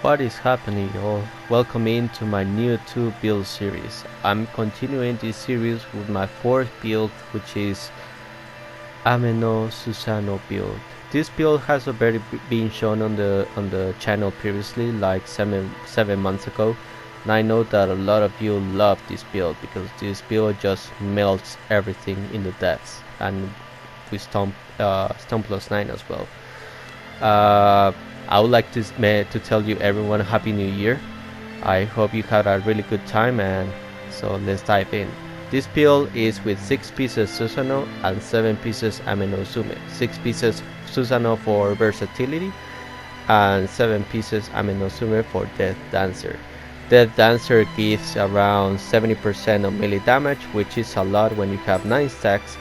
What is happening, y'all? Welcome into my new 2 build series. I'm continuing this series with my 4th build, which is Ame no Susano build. This build has already been shown on the channel previously, like seven months ago. And I know that a lot of you love this build because this build just melts everything in the depths, and with Stone plus 9 as well. I would like to tell you everyone Happy New Year. I hope you had a really good time, and so let's dive in. This build is with 6 pieces Susano and 7 pieces Ame No Uzume. 6 pieces Susano for versatility and 7 pieces Ame No Uzume for Death Dancer. Death Dancer gives around 70% of melee damage, which is a lot when you have 9 stacks,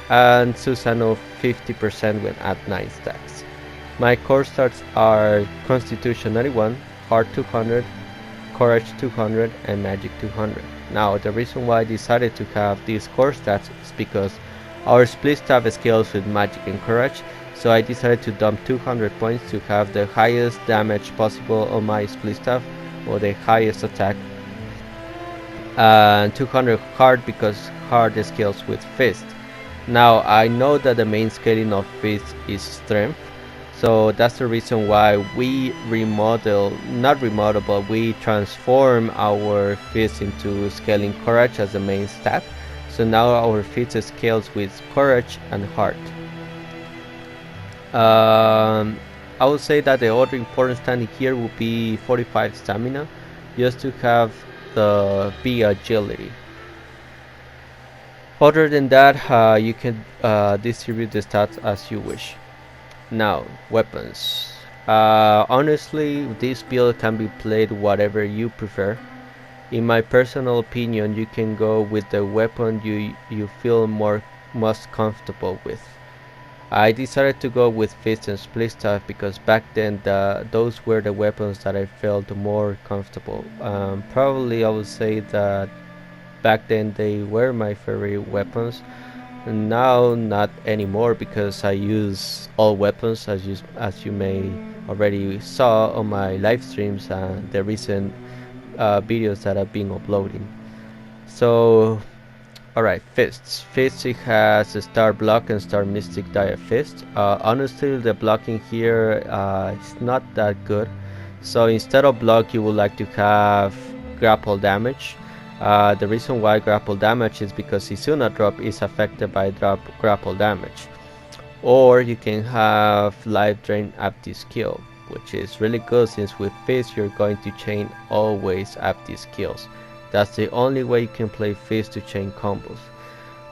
and Susano 50% when at 9 stacks. My core stats are Constitution 91, Heart 200, Courage 200, and Magic 200. Now, the reason why I decided to have these core stats is because our split staff scales with Magic and Courage, so I decided to dump 200 points to have the highest damage possible on my split staff, or the highest attack, and 200 Heart because Heart scales with Fist. Now, I know that the main scaling of Fist is Strength, so that's the reason why we we transform our fist into scaling courage as the main stat. So now our fist scales with courage and heart. I would say that the other important stat here would be 45 stamina, just to have the B agility. Other than that, you can distribute the stats as you wish. Now, weapons. Honestly, this build can be played whatever you prefer. In my personal opinion, you can go with the weapon you feel most comfortable with. I decided to go with fist and split staff because back then those were the weapons that I felt more comfortable. Probably I would say that back then they were my favorite weapons. Now not anymore because I use all weapons, as you may already saw on my live streams and the recent videos that I've been uploading. So alright, fists. Fists, it has a star block and star mystic dire fist. Honestly, the blocking here is not that good, so instead of block you would like to have grapple damage. The reason why grapple damage is because Susano drop is affected by grapple damage. Or you can have life drain after skill, which is really good since with Fist you're going to chain always after skills. That's the only way you can play Fist to chain combos.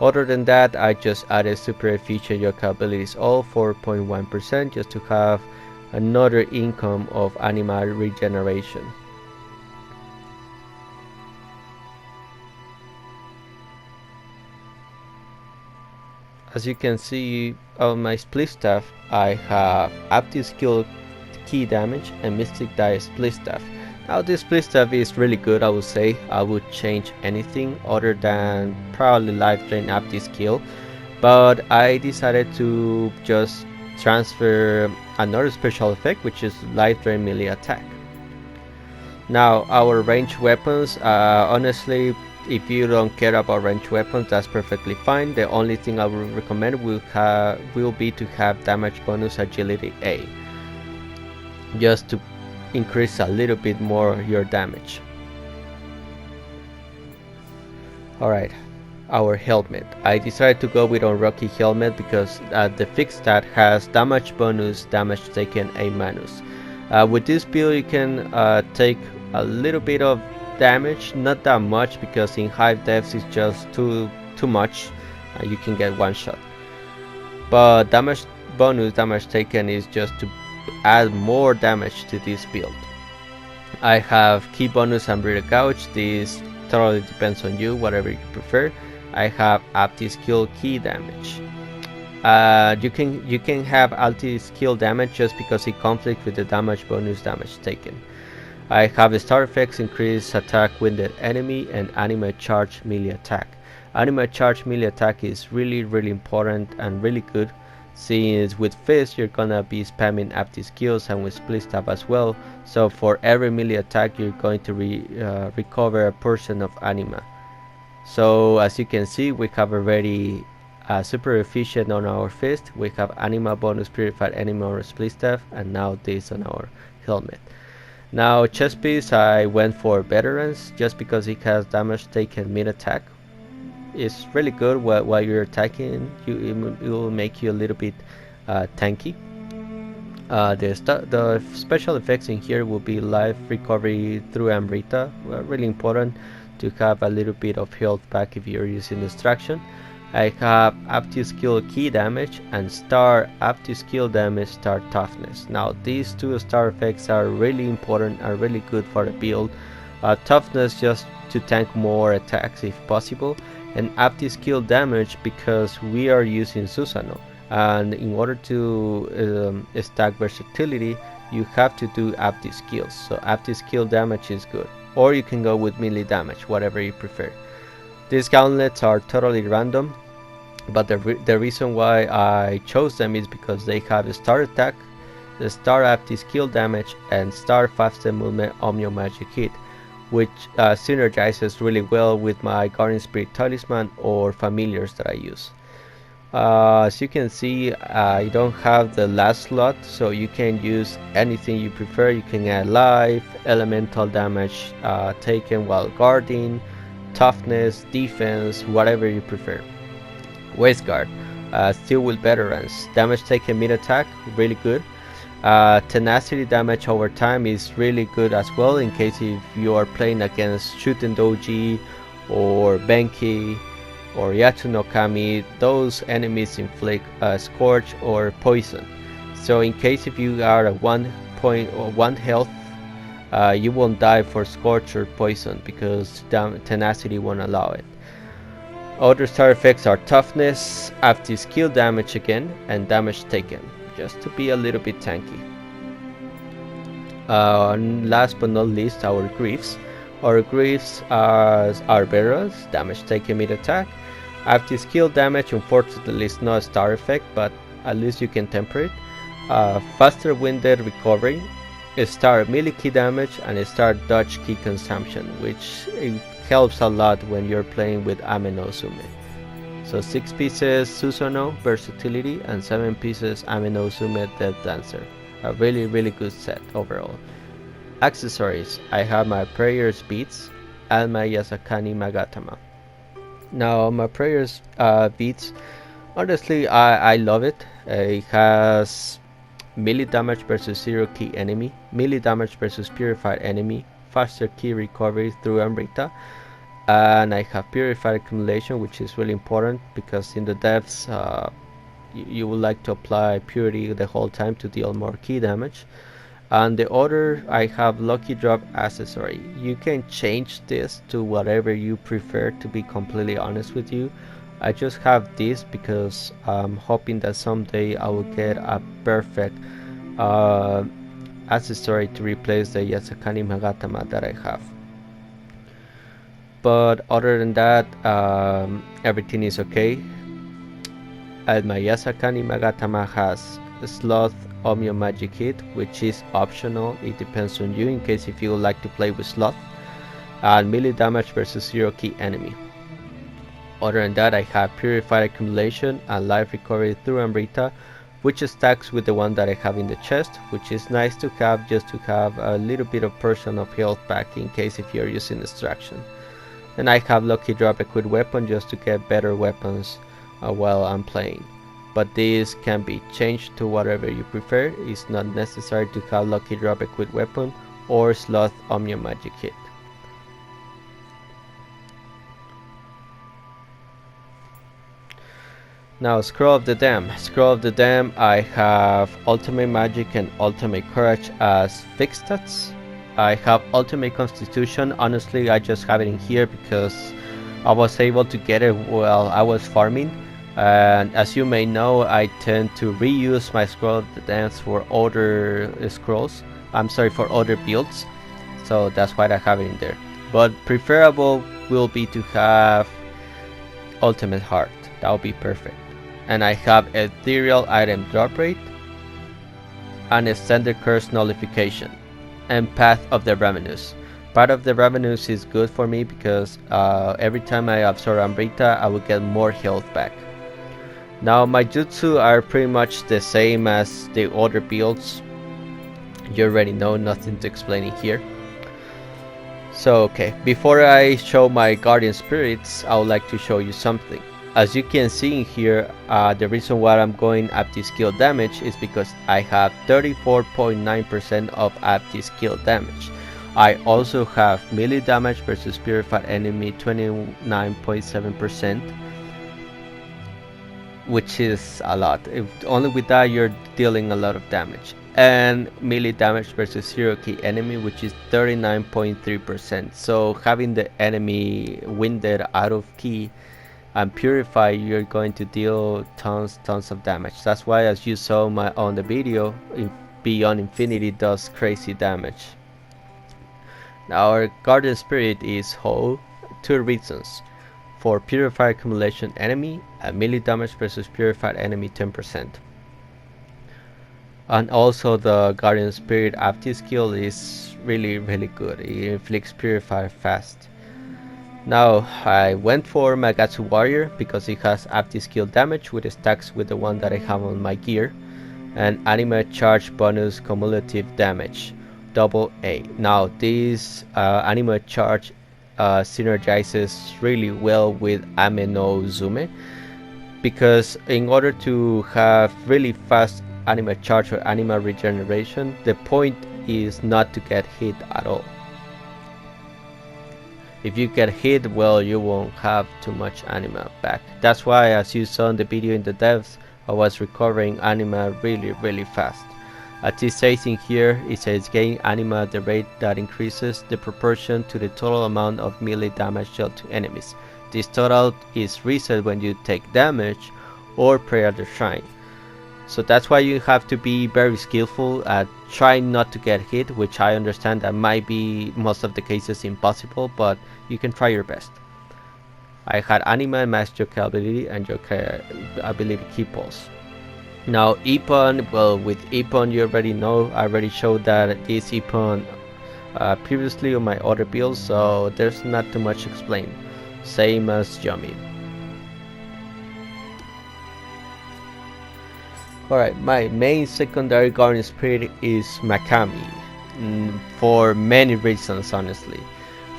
Other than that, I just added super feature yoga abilities all 4.1% just to have another income of animal regeneration. As you can see on my split staff, I have active skill key damage and mystic die split staff. Now this split staff is really good, I would say. I would change anything other than probably life drain active skill, but I decided to just transfer another special effect, which is life drain melee attack. Now our range weapons, honestly, if you don't care about range weapons, that's perfectly fine. The only thing I would recommend will be to have damage bonus agility A, just to increase a little bit more your damage. Alright, our helmet. I decided to go with Unrocky helmet because the fixed stat has damage bonus, damage taken A minus. With this build you can take a little bit of damage, not that much because in high depths it's just too much. You can get one shot, but damage bonus, damage taken is just to add more damage to this build. I have key bonus and breeder gouge. This totally depends on you, whatever you prefer. I have active skill key damage. You can have active skill damage just because it conflicts with the damage bonus, damage taken. I have the star effects increase attack with the enemy and anime charge melee attack. Anime charge melee attack is really important and really good Since with Fist you're gonna be spamming active skills and with Split Staff as well, so for every melee attack you're going to recover a portion of anima. So as you can see, we have already super efficient on our Fist, we have anima bonus purified enemy on our Split Staff, and now this on our helmet. Now chest piece, I went for veterans just because it has damage taken mid attack. It's really good while you're attacking. It will make you a little bit tanky. The special effects in here will be life recovery through Amrita. Really important to have a little bit of health back if you're using distraction. I have active skill key damage and star active skill damage star toughness. Now these two star effects are really important and really good for the build. Toughness just to tank more attacks if possible, and active skill damage because we are using Susano, and in order to stack versatility you have to do active skills, so active skill damage is good, or you can go with melee damage, whatever you prefer. These gauntlets are totally random, but the reason why I chose them is because they have a star attack, the star active skill damage, and star faster movement Omnio magic hit, which synergizes really well with my Guardian Spirit Talisman or familiars that I use. As you can see, I don't have the last slot, so you can use anything you prefer. You can add life, elemental damage taken while guarding, toughness, defense, whatever you prefer. Waistguard, still with veterans, damage taken mid attack, really good. Tenacity damage over time is really good as well, in case if you are playing against Shuten Doji or Benki or Yatsu no Kami, those enemies inflict scorch or poison. So in case if you are at 1 point or 1 health, you won't die for scorch or poison because tenacity won't allow it. Other star effects are toughness, active skill damage again, and damage taken, just to be a little bit tanky. Last but not least, our griefs. Our griefs are barrels, damage taken mid attack. Active skill damage, unfortunately, is not a star effect, but at least you can temper it. Faster winded recovery, a star melee key damage, and a star dodge key consumption, which helps a lot when you're playing with Ame No Uzume. So 6 pieces Susano versatility and 7 pieces Ame No Uzume Death Dancer. A really good set overall. Accessories, I have my prayers beads and my Yasakani Magatama. Now my prayers beads, honestly I love it. It has melee damage versus zero key enemy, melee damage versus purified enemy, faster key recovery through Amrita, and I have purified accumulation, which is really important because in the depths you would like to apply purity the whole time to deal more key damage. And the other, I have lucky drop accessory. You can change this to whatever you prefer, to be completely honest with you. I just have this because I'm hoping that someday I will get a perfect accessory to replace the Yasakani Magatama that I have. But other than that, everything is okay. And my Yasakani Magatama has Sloth Omnio Magic Hit, which is optional. It depends on you in case if you would like to play with Sloth. And melee damage versus zero key enemy. Other than that, I have Purified Accumulation and Life Recovery through Amrita, which stacks with the one that I have in the chest, which is nice to have just to have a little bit of portion of health back in case if you're using distraction. And I have Lucky Drop Equipped Weapon just to get better weapons while I'm playing. But these can be changed to whatever you prefer. It's not necessary to have Lucky Drop Equipped Weapon or Sloth Omnio Magic Hit. Now Scroll of the Dam. Scroll of the Dam, I have Ultimate Magic and Ultimate Courage as fixed stats. I have Ultimate Constitution. Honestly, I just have it in here because I was able to get it while I was farming. And as you may know, I tend to reuse my Scroll of the Dance for other scrolls. I'm sorry, for other builds. So that's why I have it in there. But preferable will be to have Ultimate Heart. That would be perfect. and I have Ethereal Item Drop Rate, and Extended Curse Nullification, and Path of the Revenues. Path of the Revenues is good for me because every time I absorb Amrita, I will get more health back. Now my jutsu are pretty much the same as the other builds. You already know, nothing to explain it here. So okay, before I show my guardian spirits, I would like to show you something. As you can see in here, the reason why I'm going up the skill damage is because I have 34.9% of up the skill damage. I also have melee damage versus purified enemy 29.7%, which is a lot. Only with that you're dealing a lot of damage. And melee damage versus hero key enemy, which is 39.3%. So having the enemy winded out of key and purify, you're going to deal tons of damage. That's why, as you saw on the video, Beyond Infinity does crazy damage. Now our guardian spirit is whole. 2 reasons: for purified accumulation enemy, and melee damage versus purified enemy 10%. And also the guardian spirit after skill is really good. It inflicts purify fast. Now I went for Magatsu Warrior because it has after skill damage, which stacks with the one that I have on my gear, and anime charge bonus cumulative damage AA. Now this anime charge synergizes really well with Ame No Uzume, because in order to have really fast anime charge or anime regeneration, the point is not to get hit at all. If you get hit, well, you won't have too much anima back. That's why, as you saw in the video in the depths, I was recovering anima really fast. As it says in here, it says gain anima at the rate that increases the proportion to the total amount of melee damage dealt to enemies. This total is reset when you take damage or pray at the shrine. So that's why you have to be very skillful at trying not to get hit, which I understand that might be most of the cases impossible, but you can try your best. I had anima and mass yokai ability and yokai ability key pulse. Now Ippon, well, with Ippon you already know, I already showed that this Ippon previously on my other builds, so there's not too much to explain. Same as Yumi. Alright, my main secondary guardian spirit is Makami, for many reasons honestly.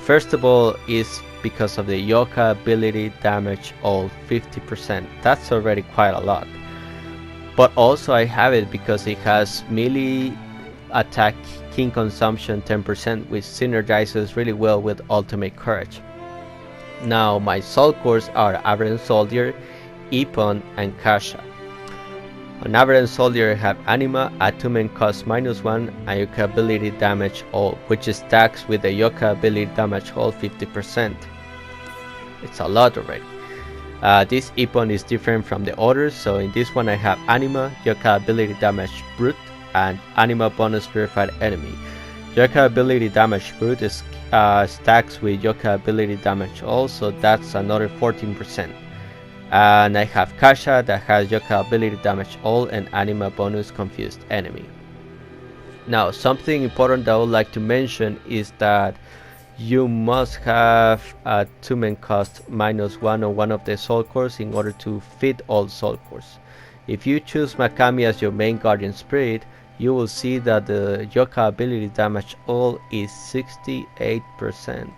First of all is because of the yokai ability damage all 50%, that's already quite a lot. But also I have it because it has melee attack king consumption 10%, which synergizes really well with ultimate courage. Now my soul cores are Aberrant Soldier, Ippon and Kasha. On Aberrant Soldier have Anima, Attunement cost -1 and Yokai ability damage all, which stacks with the Yokai ability damage all 50%. It's a lot already. This Ippon is different from the others, so in this one I have Anima, Yokai ability damage brute, and Anima bonus purified enemy. Yokai ability damage brute is, stacks with Yokai ability damage all, so that's another 14%. And I have Kasha that has Yokai ability damage all and Anima bonus confused enemy. Now something important that I would like to mention is that you must have attunement cost -1 on one of the soul cores in order to fit all soul cores. If you choose Makami as your main guardian spirit, you will see that the Yokai ability damage all is 68%.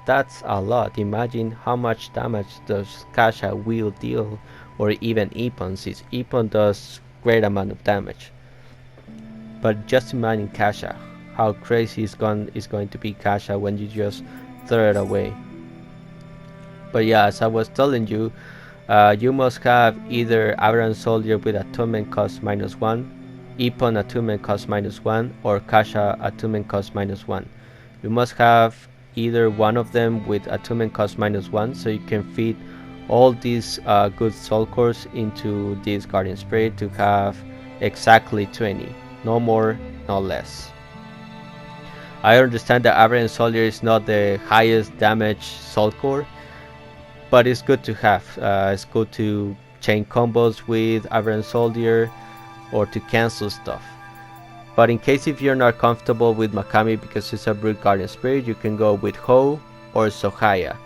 That's a lot. Imagine how much damage does Kasha will deal, or even Ippon, since Ippon does great amount of damage. But just imagine Kasha, how crazy is going to be Kasha when you just throw it away. But yeah, as I was telling you, you must have either Aberrant Soldier with attunement cost -1, Ippon attunement cost -1, or Kasha attunement cost -1. You must have either one of them with attunement cost -1, so you can feed all these good soul cores into this guardian spirit to have exactly 20, no more, no less. I understand that Aberrant Soldier is not the highest damage soul core, but it's good to have. It's good to chain combos with Iron Soldier or to cancel stuff. But in case if you're not comfortable with Makami because it's a brute guardian spirit, you can go with Ho or Sohaya.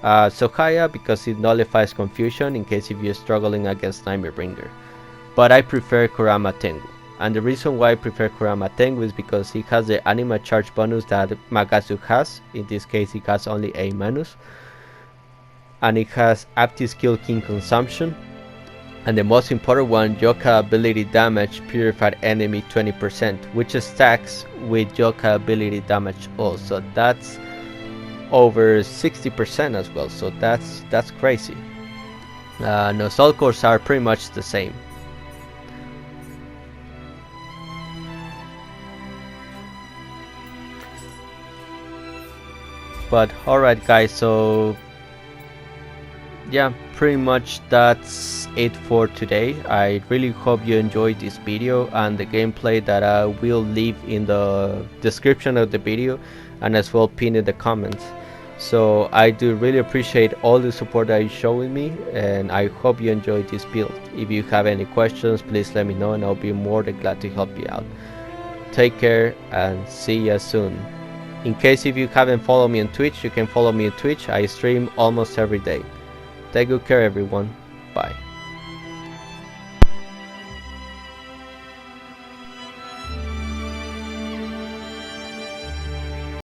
Sohaya because it nullifies confusion in case if you're struggling against Nightmare Bringer. But I prefer Kurama Tengu. And the reason why I prefer Kurama Tengu is because it has the anima charge bonus that Magasu has. In this case it has only A-. And it has active skill king consumption. And the most important one, Yoka ability damage purified enemy 20%, which stacks with Yoka ability damage also. That's over 60% as well, so that's crazy. No, soul cores are pretty much the same. But alright guys, so yeah, pretty much that's it for today. I really hope you enjoyed this video and the gameplay that I will leave in the description of the video and as well pin in the comments. So I do really appreciate all the support that you're showing me, and I hope you enjoyed this build. If you have any questions, please let me know and I'll be more than glad to help you out. Take care and see ya soon. In case if you haven't followed me on Twitch, you can follow me on Twitch. I stream almost every day. Take good care everyone. Bye.